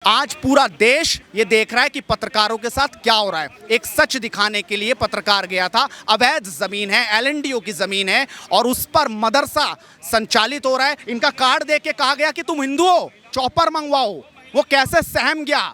आज पूरा देश ये देख रहा है कि पत्रकारों के साथ क्या हो रहा है। एक सच दिखाने के लिए पत्रकार गया था। अवैध जमीन है, एलएनडीओ की जमीन है और उस पर मदरसा संचालित हो रहा है। इनका कार्ड देख के कहा गया कि तुम हिंदू हो, चॉपर मंगवाओ। वो कैसे सहम गया,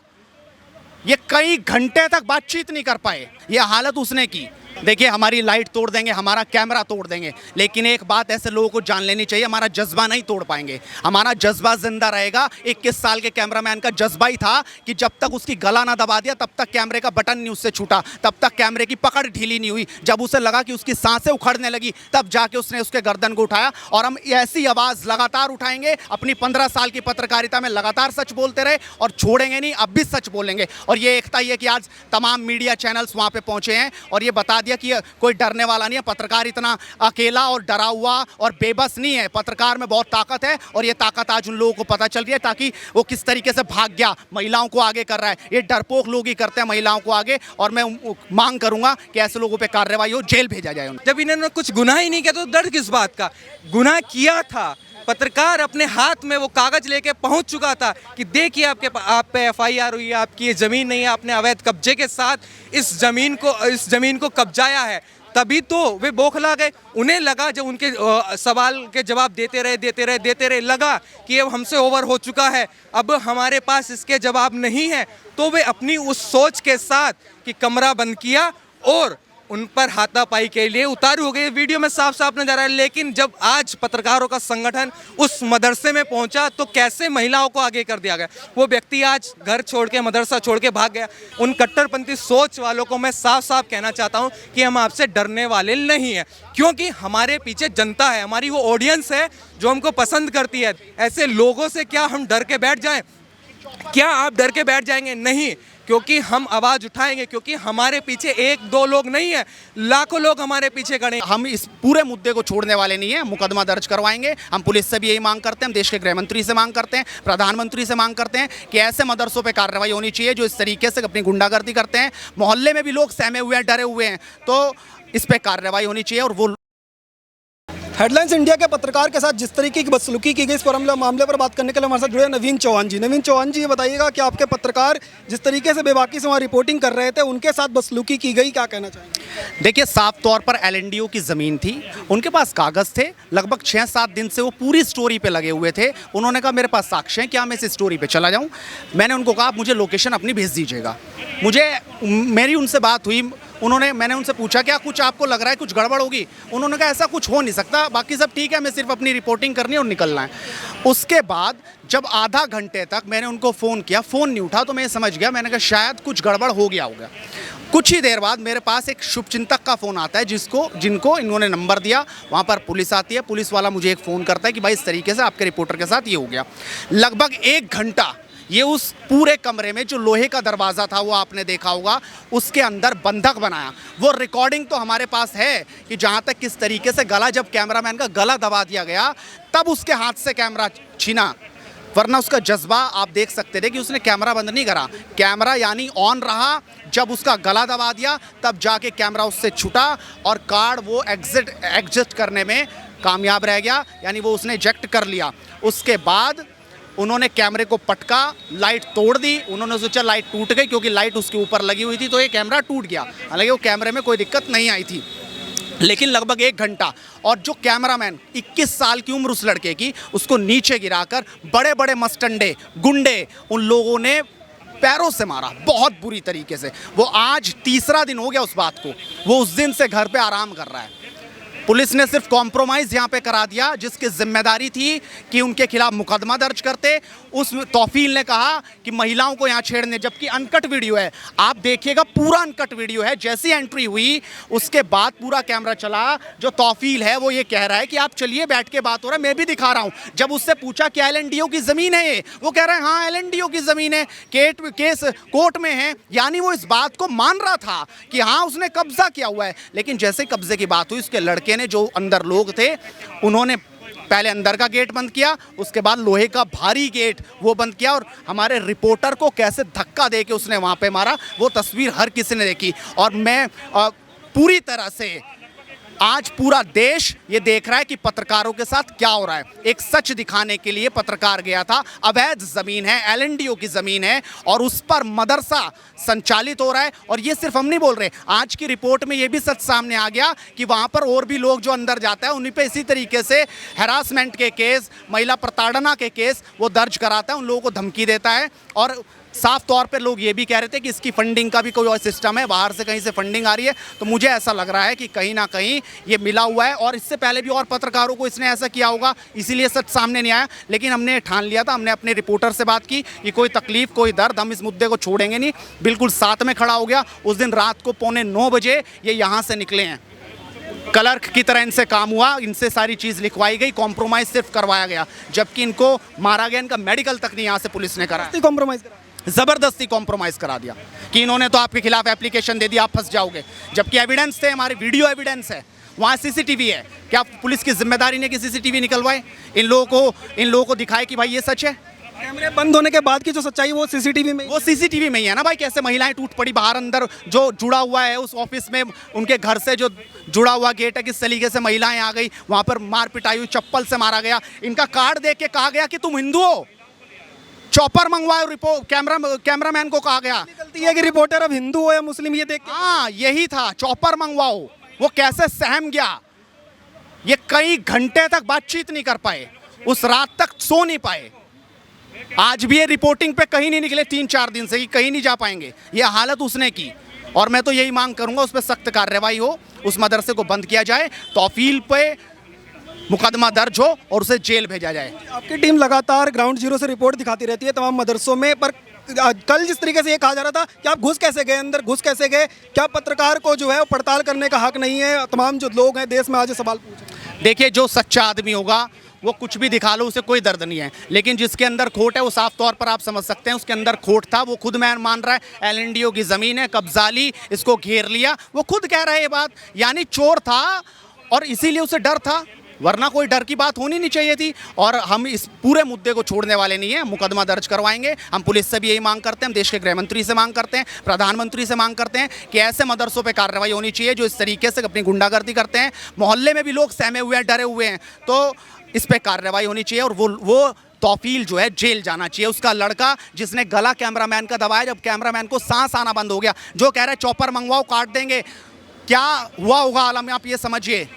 ये कई घंटे तक बातचीत नहीं कर पाए। ये हालत उसने की। देखिए, हमारी लाइट तोड़ देंगे, हमारा कैमरा तोड़ देंगे, लेकिन एक बात ऐसे लोगों को जान लेनी चाहिए, हमारा जज्बा नहीं तोड़ पाएंगे। हमारा जज्बा जिंदा रहेगा। 21 साल के कैमरामैन का जज्बा ही था कि जब तक उसकी गला ना दबा दिया तब तक कैमरे का बटन नहीं उससे छूटा, तब तक कैमरे की पकड़ ढीली नहीं हुई। जब उसे लगा कि उसकी सांसें उखड़ने लगी तब जाके उसने उसके गर्दन को उठाया। और हम ऐसी आवाज़ लगातार उठाएंगे। अपनी 15 साल की पत्रकारिता में लगातार सच बोलते रहे और छोड़ेंगे नहीं, अब भी सच बोलेंगे। और ये एकता ही है कि आज तमाम मीडिया चैनल्स वहाँ पे पहुँचे हैं और ये बता दिया कि कोई डरने वाला नहीं है। पत्रकार इतना अकेला और डरा हुआ और बेबस नहीं है। पत्रकार में बहुत ताकत है और ये ताकत आज उन लोगों को पता चल रही है, ताकि वो किस तरीके से भाग गया, महिलाओं को आगे कर रहा है। ये डरपोक लोग ही करते हैं महिलाओं को आगे, और मैं मांग करूंगा कि ऐसे लोगों पे कार्रवाई हो, जेल भेजा जाए उन्हें। जब इन्होंने कुछ गुनाह ही नहीं किया तो डर किस बात का? गुनाह किया था। पत्रकार अपने हाथ में वो कागज लेके पहुंच चुका था कि देखिए आप पे एफआईआर हुई है, आपकी ये ज़मीन नहीं है, आपने अवैध कब्जे के साथ इस ज़मीन को कब्जाया है। तभी तो वे बौखला गए। उन्हें लगा, जब उनके सवाल के जवाब देते रहे, लगा कि अब हमसे ओवर हो चुका है, अब हमारे पास इसके जवाब नहीं है। तो वे अपनी उस सोच के साथ कि कमरा बंद किया और उन पर हाथापाई के लिए उतारू हो गए। वीडियो में साफ साफ नजर आ रहा है। लेकिन जब आज पत्रकारों का संगठन उस मदरसे में पहुंचा तो कैसे महिलाओं को आगे कर दिया गया। वो व्यक्ति आज घर छोड़ के, मदरसा छोड़ के भाग गया। उन कट्टरपंथी सोच वालों को मैं साफ साफ कहना चाहता हूं कि हम आपसे डरने वाले नहीं हैं, क्योंकि हमारे पीछे जनता है, हमारी वो ऑडियंस है जो हमको पसंद करती है। ऐसे लोगों से क्या हम डर के बैठ जाएं? क्या आप डर के बैठ जाएंगे? नहीं, क्योंकि हम आवाज उठाएंगे, क्योंकि हमारे पीछे एक दो लोग नहीं है, लाखों लोग हमारे पीछे खड़े हैं। हम इस पूरे मुद्दे को छोड़ने वाले नहीं है, मुकदमा दर्ज करवाएंगे। हम पुलिस से भी यही मांग करते हैं, हम देश के गृह मंत्री से मांग करते हैं, प्रधानमंत्री से मांग करते हैं कि ऐसे मदरसों पे कार्रवाई होनी चाहिए जो इस तरीके से अपनी गुंडागर्दी करते हैं। मोहल्ले में भी लोग सहमे हुए हैं, डरे हुए हैं, तो इस पे कार्रवाई होनी चाहिए। और वो हेडलाइंस इंडिया के पत्रकार के साथ जिस तरीके की बदसलूकी की गई, इस पर मामले पर बात करने के लिए हमारे साथ जुड़े नवीन चौहान जी। नवीन चौहान जी, ये बताइएगा कि आपके पत्रकार जिस तरीके से बेबाकी से वहाँ रिपोर्टिंग कर रहे थे, उनके साथ बदसलूकी की गई, क्या कहना चाहेंगे? देखिए, साफ तौर पर एलएनडीओ की ज़मीन थी, उनके पास कागज़ थे। लगभग 6-7 दिन से वो पूरी स्टोरी पे लगे हुए थे। उन्होंने कहा मेरे पास साक्ष्य हैं, क्या मैं इस स्टोरी पे चला जाऊँ? मैंने उनको कहा आप मुझे लोकेशन अपनी भेज दीजिएगा। मेरी उनसे बात हुई, मैंने उनसे पूछा क्या कुछ आपको लग रहा है कुछ गड़बड़ होगी? उन्होंने कहा ऐसा कुछ हो नहीं सकता, बाकी सब ठीक है, मैं सिर्फ अपनी रिपोर्टिंग करनी है और निकलना है। उसके बाद जब आधा घंटे तक मैंने उनको फ़ोन किया, फ़ोन नहीं उठा, तो मैं समझ गया, मैंने कहा शायद कुछ गड़बड़ हो गया होगा। कुछ ही देर बाद मेरे पास एक शुभचिंतक का फ़ोन आता है, जिनको इन्होंने नंबर दिया। वहाँ पर पुलिस आती है, पुलिस वाला मुझे एक फ़ोन करता है कि भाई इस तरीके से आपके रिपोर्टर के साथ ये हो गया। लगभग 1 घंटा ये उस पूरे कमरे में, जो लोहे का दरवाज़ा था वो आपने देखा होगा, उसके अंदर बंधक बनाया। वो रिकॉर्डिंग तो हमारे पास है कि जहाँ तक किस तरीके से गला, जब कैमरामैन का गला दबा दिया गया तब उसके हाथ से कैमरा छीना, वरना उसका जज्बा आप देख सकते थे कि उसने कैमरा बंद नहीं करा। कैमरा यानी ऑन रहा, जब उसका गला दबा दिया तब जाके कैमरा उससे छूटा और कार्ड वो एग्जिट करने में कामयाब रह गया, यानी वो उसने इजेक्ट कर लिया। उसके बाद उन्होंने कैमरे को पटका, लाइट तोड़ दी। उन्होंने सोचा लाइट टूट गई, क्योंकि लाइट उसके ऊपर लगी हुई थी तो ये कैमरा टूट गया। हालांकि वो कैमरे में कोई दिक्कत नहीं आई थी, लेकिन लगभग 1 घंटा। और जो कैमरामैन, 21 साल की उम्र उस लड़के की, उसको नीचे गिराकर बड़े बड़े मस्टंडे गुंडे उन लोगों ने पैरों से मारा, बहुत बुरी तरीके से। वो आज तीसरा दिन हो गया उस बात को, वो उस दिन से घर पे आराम कर रहा है। पुलिस ने सिर्फ कॉम्प्रोमाइज़ यहाँ पे करा दिया, जिसकी जिम्मेदारी थी कि उनके खिलाफ मुकदमा दर्ज करते। उस तौफील ने कहा कि महिलाओं को यहाँ छेड़ने, जबकि अनकट वीडियो है, आप देखिएगा, पूरा अनकट वीडियो है। जैसी एंट्री हुई उसके बाद पूरा कैमरा चला। जो तौफील है वो ये कह रहा है कि आप चलिए, बैठ के बात हो रहा है, मैं भी दिखा रहा हूँ। जब उससे पूछा कि एलएनडीओ की ज़मीन है ये, वो कह रहा है हाँ एलएनडीओ की ज़मीन है, केस कोर्ट में है। यानी वो इस बात को मान रहा था कि हाँ उसने कब्जा किया हुआ है। लेकिन जैसे कब्जे की बात हुई, उसके लड़के ने, जो अंदर लोग थे, उन्होंने पहले अंदर का गेट बंद किया, उसके बाद लोहे का भारी गेट वो बंद किया, और हमारे रिपोर्टर को कैसे धक्का दे के उसने वहाँ पे मारा, वो तस्वीर हर किसी ने देखी। और मैं पूरी तरह से आज पूरा देश ये देख रहा है कि पत्रकारों के साथ क्या हो रहा है। एक सच दिखाने के लिए पत्रकार गया था, अवैध जमीन है, एलएनडीओ की जमीन है और उस पर मदरसा संचालित हो रहा है। और ये सिर्फ हम नहीं बोल रहे, आज की रिपोर्ट में ये भी सच सामने आ गया कि वहां पर और भी लोग जो अंदर जाता है उन्हीं पे इसी तरीके से हैरासमेंट के केस, महिला प्रताड़ना के केस वो दर्ज कराता है, उन लोगों को धमकी देता है। और साफ तौर पे लोग ये भी कह रहे थे कि इसकी फंडिंग का भी कोई और सिस्टम है, बाहर से कहीं से फंडिंग आ रही है। तो मुझे ऐसा लग रहा है कि कहीं ना कहीं ये मिला हुआ है और इससे पहले भी और पत्रकारों को इसने ऐसा किया होगा, इसीलिए सच सामने नहीं आया। लेकिन हमने ठान लिया था, हमने अपने रिपोर्टर से बात की कि कोई तकलीफ, कोई दर्द, हम इस मुद्दे को छोड़ेंगे नहीं। बिल्कुल साथ में खड़ा हो गया। उस दिन रात को 8:45 बजे ये यहाँ से निकले हैं। क्लर्क की तरह इनसे काम हुआ, इनसे सारी चीज़ लिखवाई गई, कॉम्प्रोमाइज़ सिर्फ करवाया गया, जबकि इनको मारा गया। इनका मेडिकल तक नहीं यहाँ से पुलिस ने करा, कॉम्प्रोमाइज करा, जबरदस्ती कॉम्प्रोमाइज करा दिया कि इन्होंने तो आपके खिलाफ एप्लीकेशन दे दिया, आप फंस जाओगे। जबकि एविडेंस थे, हमारे वीडियो एविडेंस है, वहाँ सीसीटीवी है। क्या पुलिस की जिम्मेदारी नहीं कि सीसीटीवी निकलवाए, इन लोगों को दिखाए कि भाई ये सच है। कैमरे बंद होने के बाद की जो सच्चाई वो सीसीटीवी में, वो सीसीटीवी में ही है ना भाई। कैसे महिलाएं टूट पड़ी बाहर, अंदर जो जुड़ा हुआ है उस ऑफिस में, उनके घर से जो जुड़ा हुआ गेट है, किस तरीके से महिलाएं आ गई, वहाँ पर मार पिटाई हुई, चप्पल से मारा गया। इनका कार्ड देख के कहा गया कि तुम हिंदू हो, चॉपर मंगवाओ। रिपोर्ट कैमरामैन को कहा गया, गलती है कि रिपोर्टर अब हिंदू हो या मुस्लिम ये देख के। हाँ यही था, चॉपर मंगवाओ। वो कैसे सहम गया, ये कई घंटे तक बातचीत नहीं कर पाए, उस रात तक सो नहीं पाए। आज भी ये रिपोर्टिंग पे कहीं नहीं निकले, 3-4 दिन से ही कहीं नहीं जा पाएंगे। ये हालत उसने की। और मैं तो यही मांग करूंगा उस पर सख्त कार्रवाई हो, उस मदरसे को बंद किया जाए, तौफील पे मुकदमा दर्ज हो और उसे जेल भेजा जाए। आपकी टीम लगातार ग्राउंड जीरो से रिपोर्ट दिखाती रहती है तमाम मदरसों में, पर कल जिस तरीके से ये कहा जा रहा था कि आप घुस कैसे गए, अंदर घुस कैसे गए, क्या पत्रकार को जो है वो पड़ताल करने का हक नहीं है? तमाम जो लोग हैं देश में आज ये सवाल पूछे। देखिए, जो सच्चा आदमी होगा वो कुछ भी दिखा लो, उसे कोई दर्द नहीं है। लेकिन जिसके अंदर खोट है वो साफ तौर पर आप समझ सकते हैं उसके अंदर खोट था। वो खुद मैं मान रहा है एलएनडीओ की ज़मीन है, कब्जा ली, इसको घेर लिया, वो खुद कह रहा है ये बात। यानी चोर था और इसीलिए उसे डर था, वरना कोई डर की बात होनी नहीं चाहिए थी। और हम इस पूरे मुद्दे को छोड़ने वाले नहीं हैं, मुकदमा दर्ज करवाएंगे। हम पुलिस से भी यही मांग करते हैं, हम देश के गृह मंत्री से मांग करते हैं, प्रधानमंत्री से मांग करते हैं कि ऐसे मदरसों पे कार्रवाई होनी चाहिए जो इस तरीके से अपनी गुंडागर्दी करते हैं। मोहल्ले में भी लोग सहमे हुए हैं, डरे हुए हैं, तो इस पे कार्रवाई होनी चाहिए। और वो तौफील जो है जेल जाना चाहिए। उसका लड़का जिसने गला कैमरामैन का दबाया, जब कैमरामैन को सांस आना बंद हो गया, जो कह रहा है चॉपर मंगवाओ काट देंगे, क्या हुआ होगा आलम, आप ये समझिए।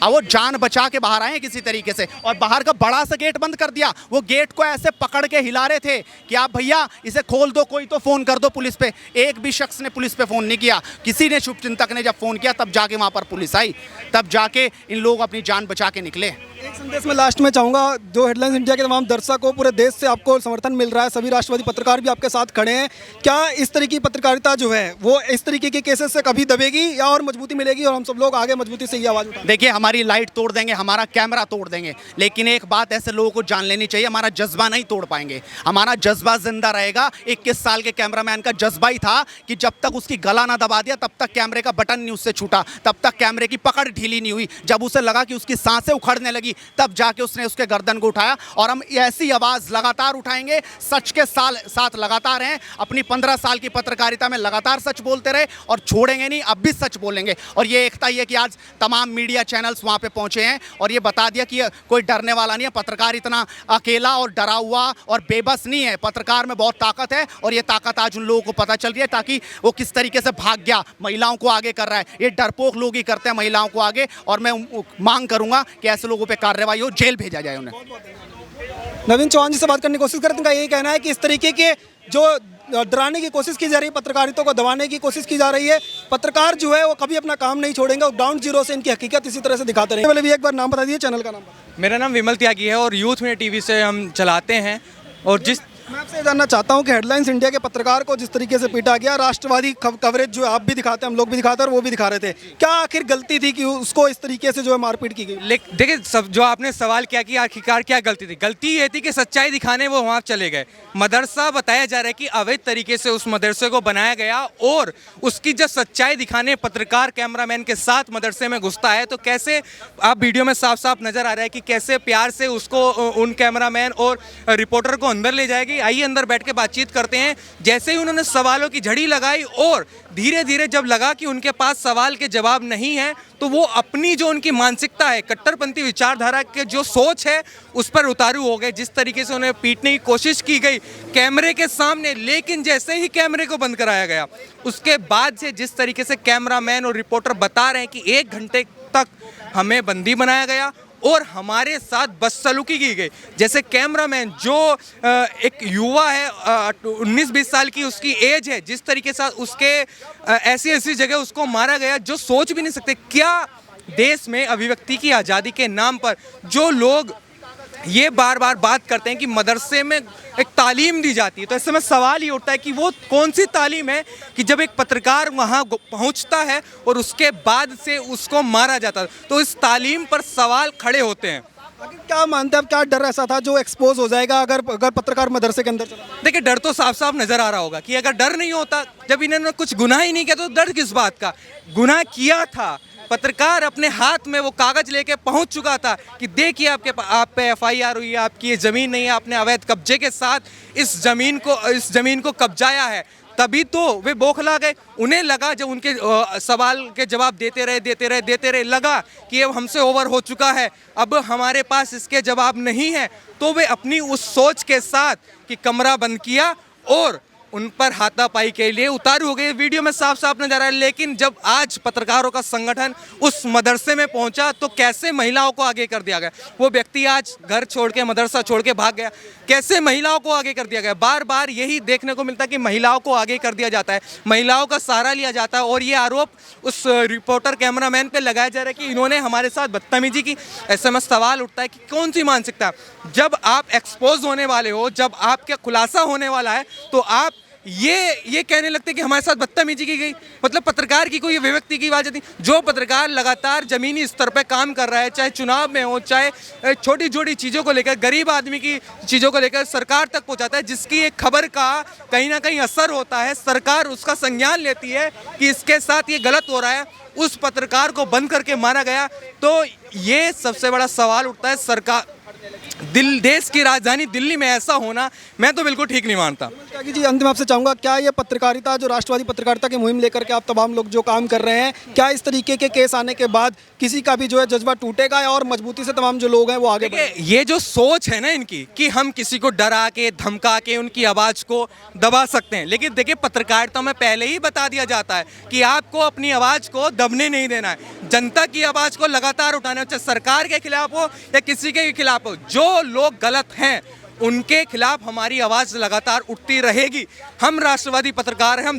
अब वो जान बचा के बाहर आए किसी तरीके से, और बाहर का बड़ा सा गेट बंद कर दिया। वो गेट को ऐसे पकड़ के हिला रहे थे कि आप भैया इसे खोल दो, कोई तो फ़ोन कर दो पुलिस पे। एक भी शख्स ने पुलिस पे फ़ोन नहीं किया। किसी ने शुभचिंतक ने जब फ़ोन किया तब जाके वहाँ पर पुलिस आई, तब जाके इन लोग अपनी जान बचा के निकले। एक संदेश में लास्ट में चाहूँगा, जो हेडलाइंस इंडिया के तमाम दर्शकों, पूरे देश से आपको समर्थन मिल रहा है, सभी राष्ट्रवादी पत्रकार भी आपके साथ खड़े हैं। क्या इस तरीके की पत्रकारिता जो है वो इस तरीके के केसेस से कभी दबेगी या और मजबूती मिलेगी और हम सब लोग आगे मजबूती से ये आवाज़ उठाएंगे? देखिए, हमारी लाइट तोड़ देंगे, हमारा कैमरा तोड़ देंगे, लेकिन एक बात ऐसे लोगों को जान लेनी चाहिए, हमारा जज्बा नहीं तोड़ पाएंगे। हमारा जज्बा जिंदा रहेगा। 21 साल के कैमरामैन का जज्बा ही था कि जब तक उसकी गला ना दबा दिया तब तक कैमरे का बटन नहीं उससे छूटा, तब तक कैमरे की पकड़ ढीली नहीं हुई। जब उसे लगा कि उसकी सांसें उखड़ने लगी तब जाके उसने उसके गर्दन को उठाया। और हम ऐसी आवाज़ लगातार उठाएंगे, सच के साथ लगातार हैं। अपनी 15 साल की पत्रकारिता में लगातार सच बोलते रहे और छोड़ेंगे नहीं, अब भी सच बोलेंगे। और ये एकता ही है कि आज तमाम मीडिया चैनल्स वहाँ पे पहुँचे हैं और ये बता दिया कि कोई डरने वाला नहीं है। पत्रकार इतना अकेला और डरा हुआ और बेबस नहीं है। पत्रकार में बहुत ताकत है और ये ताकत आज उन लोगों को पता चल रही है, ताकि वो किस तरीके से भाग गया, महिलाओं को आगे कर रहा है। ये डरपोक लोग ही करते हैं महिलाओं को आगे, और मैं मांग करूंगा कि ऐसे लोगों पे कार्रवाई हो, जेल भेजा जाए उन्हें। नवीन चौहान जी से बात करने की कोशिश करते हैं। उनका यही कहना है कि इस तरीके के जो डराने की कोशिश की जा रही है, पत्रकारिता को दबाने की कोशिश की जा रही है, पत्रकार जो है वो कभी अपना काम नहीं छोड़ेंगे और ग्राउंड जीरो से इनकी हकीकत इसी तरह से दिखाते रहेंगे। पहले भी एक बार नाम बता दीजिए, चैनल का नाम। मेरा नाम विमल त्यागी है और यूथ मीडिया टीवी से हम चलाते हैं। और मैं आपसे ये जानना चाहता हूं कि हेडलाइंस इंडिया के पत्रकार को जिस तरीके से पीटा गया, राष्ट्रवादी कवरेज जो आप भी दिखाते हैं, हम लोग भी दिखाते हैं और वो भी दिखा रहे थे, क्या आखिर गलती थी कि उसको इस तरीके से जो है मारपीट की गई? देखिए, सब जो आपने सवाल किया कि आखिरकार क्या गलती थी, गलती ये थी कि सच्चाई दिखाने वो वहाँ चले गए। मदरसा बताया जा रहा है कि अवैध तरीके से उस मदरसे को बनाया गया और उसकी जब सच्चाई दिखाने पत्रकार कैमरामैन के साथ मदरसे में घुसता है तो कैसे आप वीडियो में साफ साफ नजर आ रहा है कि कैसे प्यार से उसको उन कैमरामैन और रिपोर्टर को अंदर ले जाएगी। आइए अंदर बैठ के बातचीत करते हैं। जैसे ही उन्होंने सवालों की झड़ी लगाई और धीरे धीरे जब लगा कि उनके पास सवाल के जवाब नहीं है, तो वो अपनी जो उनकी मानसिकता है, कट्टरपंथी विचारधारा के जो सोच है उस पर उतारू हो गए। जिस तरीके से उन्हें पीटने की कोशिश की गई कैमरे के सामने, लेकिन जैसे ही कैमरे को बंद कराया गया उसके बाद से जिस तरीके से कैमरामैन और रिपोर्टर बता रहे हैं कि 1 घंटे तक हमें बंदी बनाया गया और हमारे साथ बदसलूकी की गई। जैसे कैमरामैन जो एक युवा है, 19-20 साल की उसकी एज है, जिस तरीके से उसके ऐसी जगह उसको मारा गया जो सोच भी नहीं सकते। क्या देश में अभिव्यक्ति की आज़ादी के नाम पर जो लोग ये बार बार बात करते हैं कि मदरसे में एक तालीम दी जाती है, तो ऐसे में सवाल ये उठता है कि वो कौन सी तालीम है कि जब एक पत्रकार वहाँ पहुँचता है और उसके बाद से उसको मारा जाता है। तो इस तालीम पर सवाल खड़े होते हैं। क्या मानते हैं आप, क्या डर ऐसा था जो एक्सपोज हो जाएगा अगर पत्रकार मदरसे के अंदर चला जाए? देखिए, डर तो साफ साफ नजर आ रहा होगा कि अगर डर नहीं होता, जब इन्होंने कुछ गुनाह ही नहीं किया तो डर किस बात का। गुनाह किया था, पत्रकार अपने हाथ में वो कागज लेके पहुंच चुका था कि देखिए आप पे FIR हुई है, आपकी ये ज़मीन नहीं है, आपने अवैध कब्जे के साथ इस ज़मीन को कब्जाया है। तभी तो वे बौखला गए। उन्हें लगा, जब उनके सवाल के जवाब देते रहे लगा कि अब हमसे ओवर हो चुका है, अब हमारे पास इसके जवाब नहीं है, तो वे अपनी उस सोच के साथ कि कमरा बंद किया और उन पर हाथापाई के लिए उतारू हो गए। वीडियो में साफ साफ नजर आ रहा है। लेकिन जब आज पत्रकारों का संगठन उस मदरसे में पहुंचा तो कैसे महिलाओं को आगे कर दिया गया। वो व्यक्ति आज घर छोड़ के, मदरसा छोड़ के भाग गया। कैसे महिलाओं को आगे कर दिया गया। बार बार यही देखने को मिलता है कि महिलाओं को आगे कर दिया जाता है, महिलाओं का सहारा लिया जाता है। और ये आरोप उस रिपोर्टर कैमरामैन पे लगाया जा रहा है कि इन्होंने हमारे साथ बदतमीजी की। ऐसे में सवाल उठता है कि कौन सी मानसिकता। जब आप एक्सपोज होने वाले हो, जब आपका खुलासा होने वाला है, तो आप ये कहने लगते कि हमारे साथ बदतमीजी की गई। मतलब पत्रकार की कोई अभिव्यक्ति की इजाजत नहीं। जो पत्रकार लगातार जमीनी स्तर पर काम कर रहा है, चाहे चुनाव में हो, चाहे छोटी छोटी चीज़ों को लेकर, गरीब आदमी की चीज़ों को लेकर सरकार तक पहुंचाता है, जिसकी एक खबर का कहीं ना कहीं असर होता है, सरकार उसका संज्ञान लेती है कि इसके साथ ये गलत हो रहा है, उस पत्रकार को बंद करके मारा गया। तो ये सबसे बड़ा सवाल उठता है। सरकार, देश की राजधानी दिल्ली में ऐसा होना मैं तो बिल्कुल ठीक नहीं मानता। त्यागी जी, अंतिम आपसे चाहूँगा, क्या ये पत्रकारिता, जो राष्ट्रवादी पत्रकारिता की मुहिम लेकर के आप तमाम लोग जो काम कर रहे हैं, क्या इस तरीके के केस आने के बाद किसी का भी जो है जज्बा टूटेगा और मजबूती से तमाम जो लोग हैं वो आगे बढ़ेंगे? ये जो सोच है ना इनकी कि हम किसी को डरा के, धमका के उनकी आवाज़ को दबा सकते हैं, लेकिन देखिए पत्रकारिता में पहले ही बता दिया जाता है कि आपको अपनी आवाज़ को दबने नहीं देना है। जनता की आवाज़ को लगातार उठाना है, चाहे सरकार के खिलाफ हो या किसी के खिलाफ हो। जो लोग गलत हैं उनके खिलाफ हमारी आवाज़ लगातार उठती रहेगी। हम राष्ट्रवादी पत्रकार हैं, हम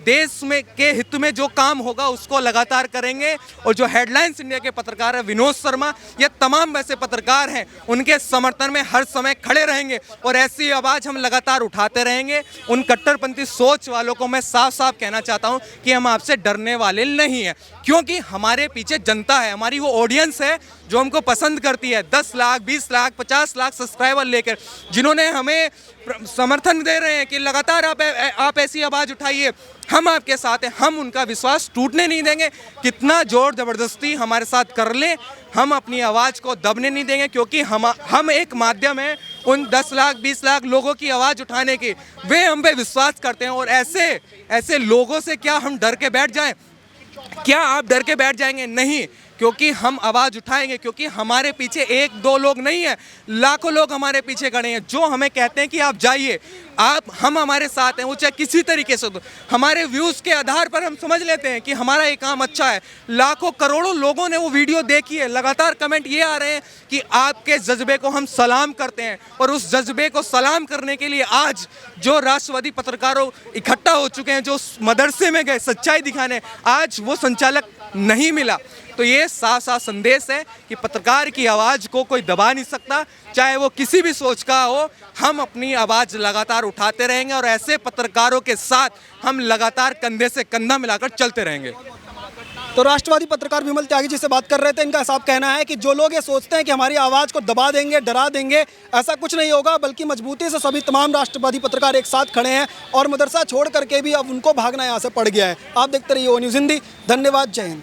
देश में के हित में जो काम होगा उसको लगातार करेंगे। और जो हेडलाइंस इंडिया के पत्रकार हैं, विनोद शर्मा, ये तमाम वैसे पत्रकार हैं, उनके समर्थन में हर समय खड़े रहेंगे और ऐसी आवाज़ हम लगातार उठाते रहेंगे। उन कट्टरपंथी सोच वालों को मैं साफ साफ कहना चाहता हूँ कि हम आपसे डरने वाले नहीं हैं, क्योंकि हमारे पीछे जनता है, हमारी वो ऑडियंस है जो हमको पसंद करती है। 10 लाख, 20 लाख, 50 लाख सब्सक्राइबर लेकर, जिन्होंने हमें समर्थन दे रहे हैं कि लगातार आप ऐसी आवाज़ उठाइए, हम आपके साथ हैं। हम उनका विश्वास टूटने नहीं देंगे। कितना जोर ज़बरदस्ती हमारे साथ कर ले, हम अपनी आवाज़ को दबने नहीं देंगे, क्योंकि हम एक माध्यम है उन 10 लाख, 20 लाख लोगों की आवाज़ उठाने की। वे हम पे विश्वास करते हैं और ऐसे लोगों से क्या हम डर के बैठ जाएं? क्या आप डर के बैठ जाएंगे? नहीं, क्योंकि हम आवाज़ उठाएंगे, क्योंकि हमारे पीछे 1-2 लोग नहीं है, लाखों लोग हमारे पीछे खड़े हैं, जो हमें कहते हैं कि आप जाइए, हम हमारे साथ हैं, वो चाहे किसी तरीके से। तो हमारे व्यूज़ के आधार पर हम समझ लेते हैं कि हमारा ये काम अच्छा है। लाखों करोड़ों लोगों ने वो वीडियो देखी है, लगातार कमेंट ये आ रहे हैं कि आपके जज्बे को हम सलाम करते हैं। और उस जज्बे को सलाम करने के लिए आज जो राष्ट्रवादी पत्रकारों इकट्ठा हो चुके हैं, जो मदरसे में गए सच्चाई दिखाने, आज वो संचालक नहीं मिला। तो ये साफ साफ संदेश है कि पत्रकार की आवाज़ को कोई दबा नहीं सकता, चाहे वो किसी भी सोच का हो। हम अपनी आवाज़ लगातार उठाते रहेंगे और ऐसे पत्रकारों के साथ हम लगातार कंधे से कंधा मिलाकर चलते रहेंगे। तो राष्ट्रवादी पत्रकार विमल त्यागी जी से बात कर रहे थे। इनका साफ कहना है कि जो लोग ये सोचते हैं कि हमारी आवाज़ को दबा देंगे, डरा देंगे, ऐसा कुछ नहीं होगा, बल्कि मजबूती से सभी तमाम राष्ट्रवादी पत्रकार एक साथ खड़े हैं और मदरसा छोड़ करके भी अब उनको भागना यहाँ से पड़ गया है। आप देखते रहिए ओ न्यूज़ हिंदी। धन्यवाद, जय हिंद।